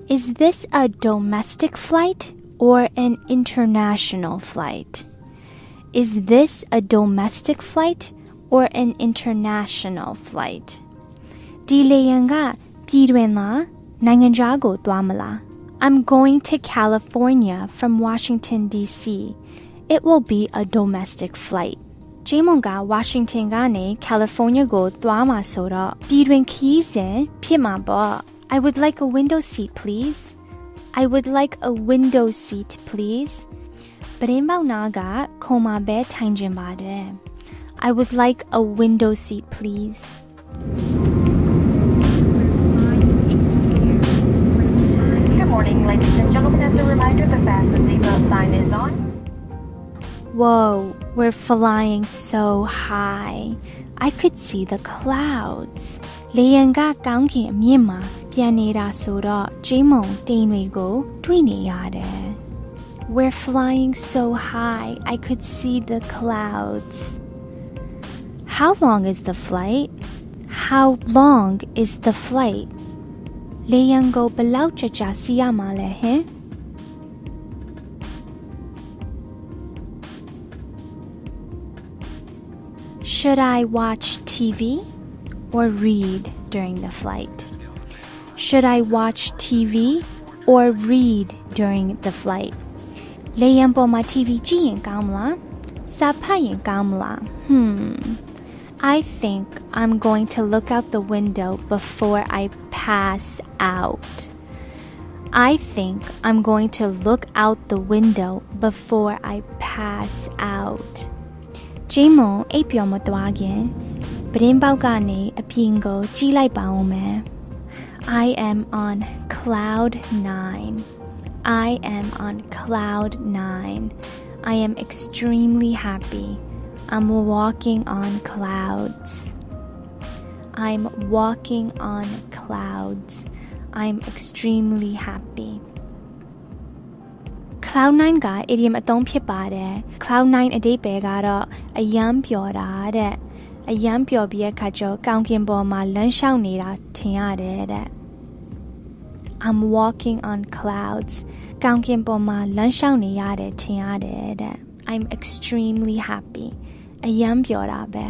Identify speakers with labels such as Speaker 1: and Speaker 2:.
Speaker 1: Is this a domestic flight or an international flight? Is this a domestic flight or an international flight? ဒီလေယာဉ်ကပြည်တွင်းလားနိုင်ငံခြားကိုသွားမလား I'm going to California from Washington, D.C. It will be a domestic flight. ဂျေမွန်က Washington ကနေ California ကိုသွားမှာဆိုတော့ပြည်တွင်းခရီးစဉ်ဖြစ်မှာပေါ့ I would like a window seat, please. I would like a window seat, please. ပရင်ပေါက်နာကခုံမှာပဲထိုင်ခြင်းပါတယ် I would like a window seat, please.
Speaker 2: Good morning, ladies and gentlemen. As a reminder, the fasten seatbelt sign is on.
Speaker 1: Whoa, we're flying so high. I could see the clouds. လေယာဉ်ကကောင်းကင်အမြင့်မှာပြန်နေတာဆိုတော့ဂျေမွန်တိမ်တွေကိုတွေ့နေရတယ် We're flying so high. I could see the clouds. How long is the flight? How long is the flight? လေယာဉ်ကိုဘယ်လောက်ကြာစီးရမှာလဲဟင် Should I watch TV or read during the flight? Should I watch TV or read during the flight? လေယာဉ်ပေါ်မှာ TV ကြည့်ရင်ကောင်းမလားစာဖတ်ရင်ကောင်းမလား I think I'm going to look out the window before I pass out. I think I'm going to look out the window before I pass out. ဂျေမွန်အိပ်ပျော်မသွားခင်ပရင်ပေါက်ကနေအပြင်ကိုကြည့်လိုက်ပါဦးမယ် I am on cloud 9. I am on cloud 9. I am extremely happy. I'm walking on clouds. I'm walking on clouds. I'm extremely happy. Cloud 9 က idiom အသုံးဖြစ်ပါတယ် Cloud 9 အဓိပ္ပာယ်ကတော့အယမ်းပျော်တာတဲ့အယမ်းပျော်ပြီးအခါကျတော့ကောင်းကင်ပေါ်မှာလမ်းလျှောက်နေတာထင်ရတယ်တဲ့ I'm walking on clouds. ကောင်းကင်ပေါ်မှာလမ်းလျှောက်နေရတယ်ထင်ရတယ်တဲ့ I'm extremely happy. အယမ်းပျော်တာပဲ